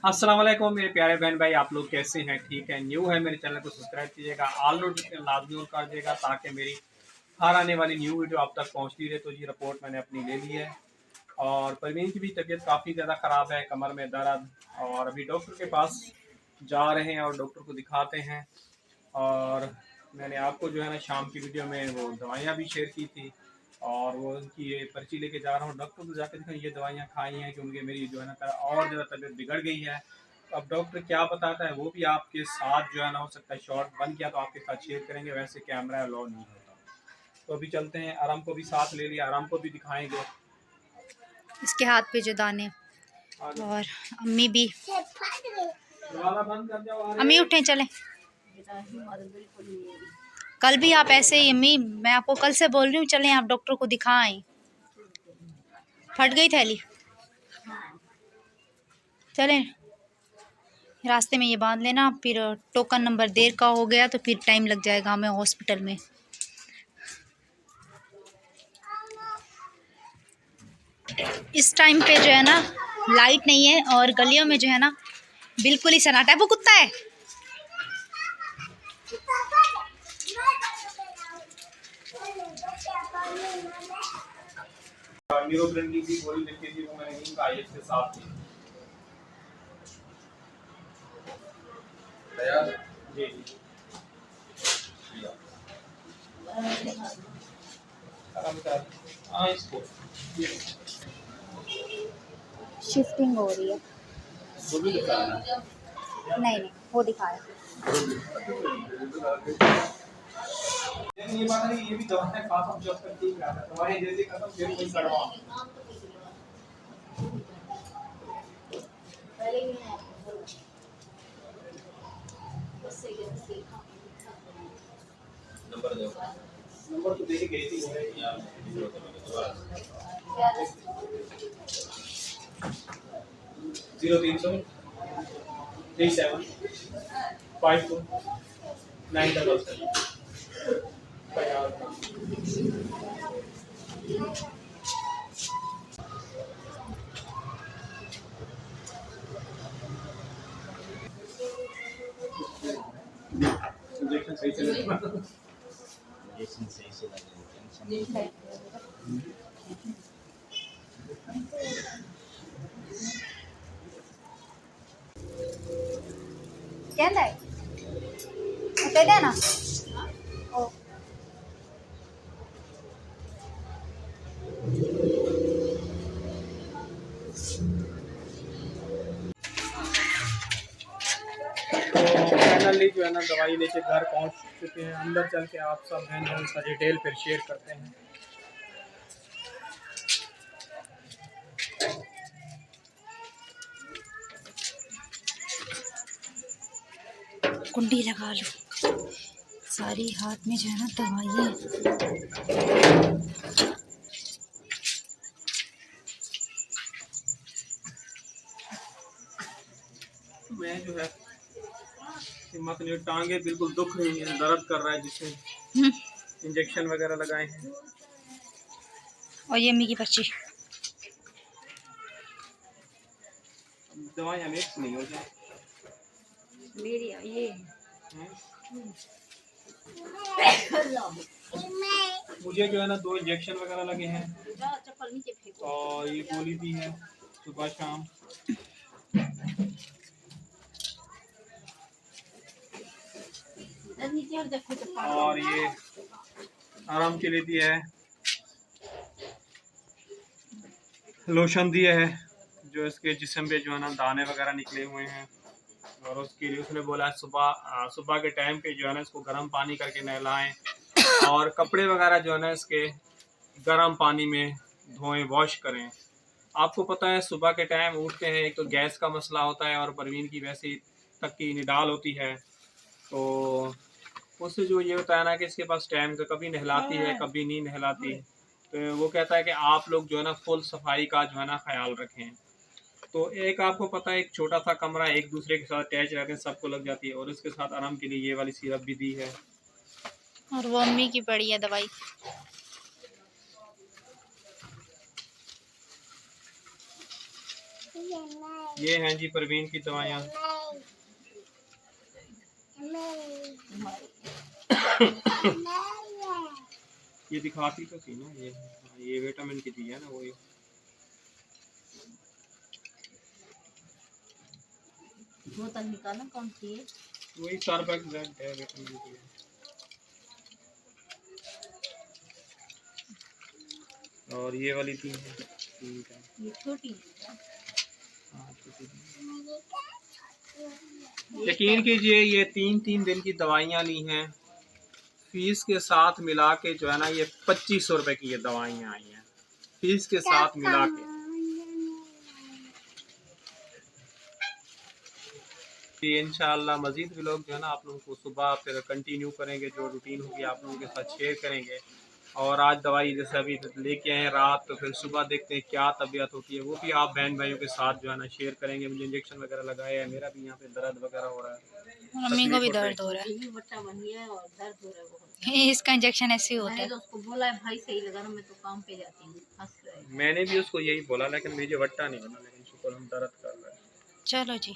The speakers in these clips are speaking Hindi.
अस्सलाम वालेकुम मेरे प्यारे बहन भाई, आप लोग कैसे हैं? ठीक है? न्यू है मेरे चैनल को सब्सक्राइब कीजिएगा, ऑल नोटिफिकेशन लाजमी ऑन कर दीजिएगा ताकि मेरी हर आने वाली न्यू वीडियो आप तक पहुंचती रहे। तो ये रिपोर्ट मैंने अपनी ले ली है और परवीन की भी तबीयत काफ़ी ज़्यादा ख़राब है, कमर में दर्द, और अभी डॉक्टर के पास जा रहे हैं और डॉक्टर को दिखाते हैं। और मैंने आपको जो है ना शाम की वीडियो में वो दवाइयाँ भी शेयर की थी और वो उनकी ये पर्ची लेके जा रहा हूँ डॉक्टर को जाकर दिखाऊं ये दवाइयाँ खाई हैं कि उनके मेरी जो है ना और ज़्यादा तबीयत बिगड़ गई है। तो अब डॉक्टर क्या बताता है वो भी आपके साथ जो है ना, हो सकता है शॉर्ट बन गया तो आपके साथ शेयर करेंगे, वैसे कैमरा अलाउ नहीं होता। तो अभी चलते हैं, आराम को भी साथ ले लिया, आराम को भी दिखाएंगे। इसके हाथ पे जो दाने, और अम्मी भी। दरवाजा बंद कर जाओ। अम्मी उठे चले। कल भी आप ऐसे ही अम्मी, मैं आपको कल से बोल रही हूँ चलें आप डॉक्टर को दिखाएं। फट गई थैली। चलें, रास्ते में ये बांध लेना, फिर टोकन नंबर देर का हो गया तो फिर टाइम लग जाएगा हमें हॉस्पिटल में। इस टाइम पे जो है ना लाइट नहीं है और गलियों में जो है ना बिल्कुल ही सन्नाटा है। वो कुत्ता है। न्यूरोब्रेंडी की गोली लिखी थी वो मैंने नीम का आईएस के साथ ली। तैयार? जी जी। हाँ इसको शिफ्टिंग हो रही है। वो भी दिखाना है। नहीं, वो दिखाया। ये बात नहीं, ये भी दवा है खास हम जब तक ठीक रहा था दवाई जैसे खत्म फिर कोई करवा। नंबर दो, नंबर तो देके गई थी यार। 0300 37 52 977। इंजेक्शन सही से लगा। इंजेक्शन सही से लगा। कहता है कहते हैं ना। ओ फाइनली जो है ना दवाई लेके घर पहुंच चुके हैं। अंदर चल के आप सब हैं जो उसका डिटेल फिर शेयर करते हैं। कुंडी लगा लो। सारी हाथ में जो है ना दवाइयाँ। मैं जो है हिम्मत नहीं, टांगे बिल्कुल दुख रही है, दर्द कर रहा है जिसमें इंजेक्शन वगैरह लगाए हैं। और ये अम्मी की पर्ची। दवाइयाँ मिक्स नहीं हो जाए मेरी ये मुझे जो है ना 2 इंजेक्शन वगैरह लगे हैं और ये गोली भी है सुबह शाम। और ये आराम के लिए दिया है, लोशन दिया है जो इसके जिस्म पे जो है ना दाने वगैरह निकले हुए हैं। और उसके लिए उसने बोला सुबह के टाइम पे जो है ना इसको गर्म पानी करके नहलाएं और कपड़े वगैरह जो है ना इसके गर्म पानी में धोएं, वॉश करें। आपको पता है सुबह के टाइम उठते हैं, एक तो गैस का मसला होता है और परवीन की वैसे तक की निडाल होती है, तो उससे जो ये होता है ना कि इसके पास टाइम का कभी नहलाती है कभी नहीं नहलाती। तो वो कहता है कि आप लोग जो है ना फुल सफाई का जो है ना ख्याल रखें। तो एक आपको पता है एक छोटा सा कमरा एक दूसरे के साथ अटैच रहते हैं, सबको लग जाती है, और इसके साथ आराम के लिए ये वाली सिरप भी दी है। और वो अम्मी की पड़ी है दवाई। ये हैं जी परवीन की दवाइयाँ। ये दिखाती तो थी ना, ये विटामिन की दी है ना, वही। बोतल निकालना कौन सी है? वही स्टारबक्स ब्रांड है, विटामिन की है। और ये वाली तीन है, ये छोटी है। हाँ, यकीन कीजिए ये 3-3 दिन की दवाइयाँ ली हैं, फीस के साथ मिला के जो है ना ये 2500 रुपए की ये दवाइयाँ आई हैं, फीस के साथ मिला के। इंशाल्लाह मजीद भी लोग जो है ना आप लोगों को सुबह फिर कंटिन्यू करेंगे, जो रूटीन होगी आप लोगों के साथ शेयर करेंगे। और आज दवाई जैसे अभी लेके आए हैं रात, तो फिर सुबह देखते हैं क्या तबीयत होती है, वो भी आप बहन भाइयों के साथ जो है ना शेयर करेंगे। मुझे इंजेक्शन वगैरह लगाया है, मेरा भी यहाँ पे दर्द वगैरह हो रहा है, मम्मी को भी तकलीफ दर्द हो रहा है, बट्टा बन गया है और दर्द हो रहा है बहुत। इसका इंजेक्शन ऐसे ही होता मैंने है। तो उसको बोला है भाई सही लगा ना, मैं तो काम पे जाती हूँ, हंस रहा है। मैंने भी उसको यही बोला, लेकिन मुझे वट्टा नहीं बना, लेकिन शुक्र हम दर्द कर रहे हैं। चलो जी,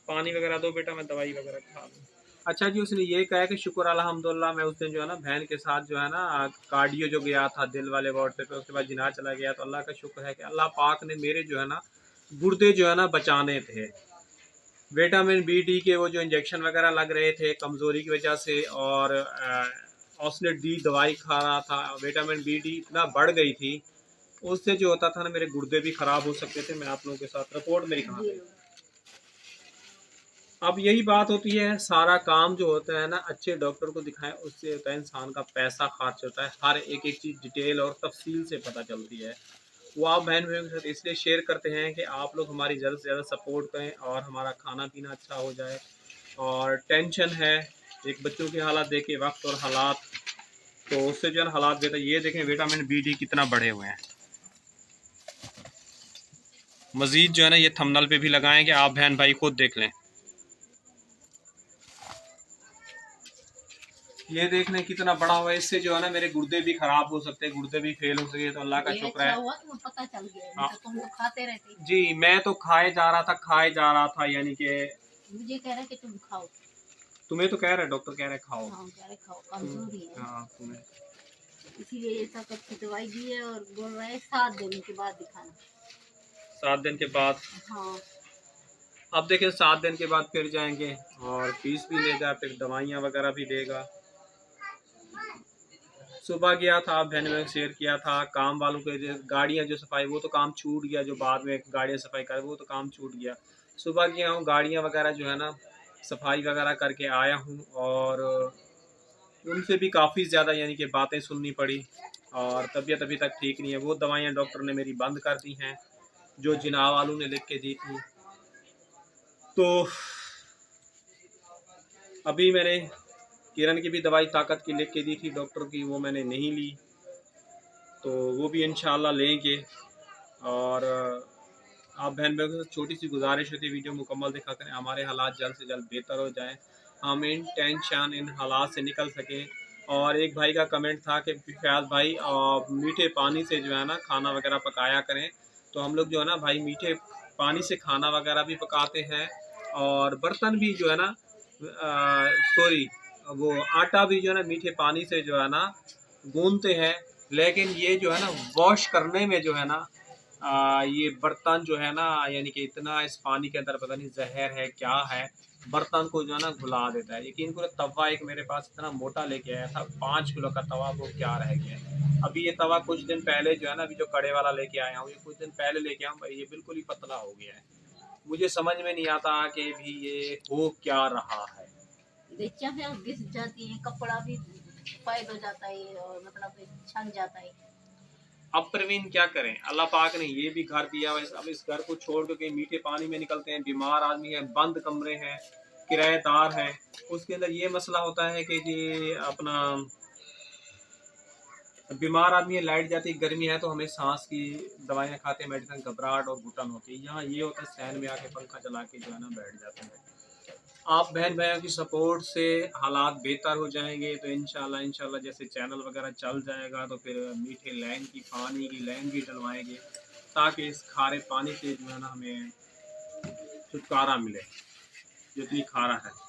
पानी वगैरह दो बेटा, मैं दवाई वगैरह खा लूँ। अच्छा जी, उसने ये कहा कि शुक्र अल्हम्दुलिल्लाह, मैं उस दिन जो है ना बहन के साथ जो है ना कार्डियो जो गया था दिल वाले वार्ड पे, उसके बाद जिनार चला गया, तो अल्लाह का शुक्र है कि अल्लाह पाक ने मेरे जो है ना गुर्दे जो है ना बचाने थे। विटामिन B D के वो जो इंजेक्शन वगैरह लग रहे थे कमज़ोरी की वजह से, और ऑक्सलेट डी दवाई खा रहा था, विटामिन B D इतना बढ़ गई थी, उससे जो होता था ना मेरे गुर्दे भी ख़राब हो सकते थे। मैं आप लोगों के साथ रिपोर्ट मेरी कहाँ गई। अब यही बात होती है, सारा काम जो होता है ना अच्छे डॉक्टर को दिखाएं, उससे होता है इंसान का पैसा खर्च होता है, हर एक एक चीज़ डिटेल और तफसील से पता चलती है। वो आप बहन भाइयों के साथ इसलिए शेयर करते हैं कि आप लोग हमारी ज़्यादा से ज़्यादा सपोर्ट करें और हमारा खाना पीना अच्छा हो जाए। और टेंशन है एक बच्चों के हालात देखे वक्त और हालात, तो उससे जो है हालात बेहतर। ये देखें विटामिन B D कितना बढ़े हुए हैं। मज़ीद जो है ना ये थंबनेल पे भी लगाएं कि आप बहन भाई खुद देख लें। ये देख लें कितना बड़ा हुआ है, इससे जो है ना मेरे गुर्दे भी खराब हो सकते हैं, गुर्दे भी फेल हो सकते, तो अल्लाह का शुक्र है। अच्छा हुआ तुम्हें पता चल गया, नहीं तो तुम तो खाते रहते। जी मैं तो खाए जा रहा था, यानी कि मुझे कह रहे कि तुम खाओ। तुम्हें तो कह रहे डॉक्टर कह रहे खाओ। हाँ कह रहे खाओ, कमजोरी है हाँ तुम्हें इसीलिए ये ताकत की दवाई दी है और बोल रहे हैं 7 दिन के बाद दिखाना। 7 दिन के बाद। हाँ अब देखिए 7 दिन के बाद फिर जाएंगे, और फीस भी लेगा, फिर दवाइयाँ वगैरह भी देगा। सुबह गया था, बहन में शेयर किया था, काम वालों के गाड़ियाँ जो सफाई वो तो काम छूट गया, जो बाद में गाड़ियाँ सफाई कर वो तो काम छूट गया। सुबह गया हूँ, गाड़ियाँ वगैरह जो है ना सफाई वगैरह करके आया हूँ, और उनसे भी काफ़ी ज़्यादा यानी कि बातें सुननी पड़ी, और तबीयत अभी तक ठीक नहीं है। वो दवाइयाँ डॉक्टर ने मेरी बंद कर दी हैं जो जिनाब वालों ने लिख के दी थी। तो अभी मैंने किरण की भी दवाई ताकत की लिख के दी थी डॉक्टर की, वो मैंने नहीं ली, तो वो भी इंशाल्लाह लेंगे। और आप बहन भाइयों से छोटी सी गुजारिश होती है, वीडियो मुकम्मल देखा करें, हमारे हालात जल्द से जल्द बेहतर हो जाएं, हम इन टेंशन इन हालात से निकल सकें। और एक भाई का कमेंट था कि फयाज भाई मीठे पानी से जो है ना खाना वगैरह पकाया करें, तो हम लोग जो है ना भाई मीठे पानी से खाना वगैरह भी पकाते हैं, और बर्तन भी जो है ना सॉरी वो आटा भी जो है ना मीठे पानी से जो है ना गूंदते हैं। लेकिन ये जो है ना वॉश करने में जो है ना ये बर्तन जो है ना यानी कि इतना इस पानी के अंदर पता नहीं जहर है क्या है, बर्तन को जो है ना घुला देता है। यकीन करो तवा एक मेरे पास इतना मोटा लेके आया था, 5 किलो का तवा, वो क्या रह गया। अभी ये तवा कुछ दिन पहले जो है ना अभी जो कड़े वाला लेके आया हूँ, ये कुछ दिन पहले लेके आया हूँ भाई, ये बिल्कुल ही पतला हो गया है। मुझे समझ में नहीं आता कि भी ये हो क्या रहा है। देखें है घिस जाती है, कपड़ा भी पैद हो जाता है और मतलब छन जाता है। अब प्रवीण क्या करें, अल्लाह पाक ने ये भी घर दिया है, अब इस घर को छोड़ कर कहीं मीठे पानी में निकलते हैं, बीमार आदमी है, बंद कमरे हैं, किराएदार है, उसके अंदर ये मसला होता है कि जी अपना बीमार आदमी है, लाइट जाती है, गर्मी है, तो हमें सांस की दवाइयाँ खाते हैं, मेडिसिन, घबराहट और घुटन होती है। यहाँ ये होता है सैन में आके पंखा चला के जो है ना बैठ जाते हैं। आप बहन भाइयों की सपोर्ट से हालात बेहतर हो जाएंगे, तो इंशाल्लाह जैसे चैनल वगैरह चल जाएगा, तो फिर मीठे लाइन की पानी की लाइन भी डलवाएंगे, ताकि इस खारे पानी से जो है ना हमें छुटकारा मिले, जो इतनी खारा है।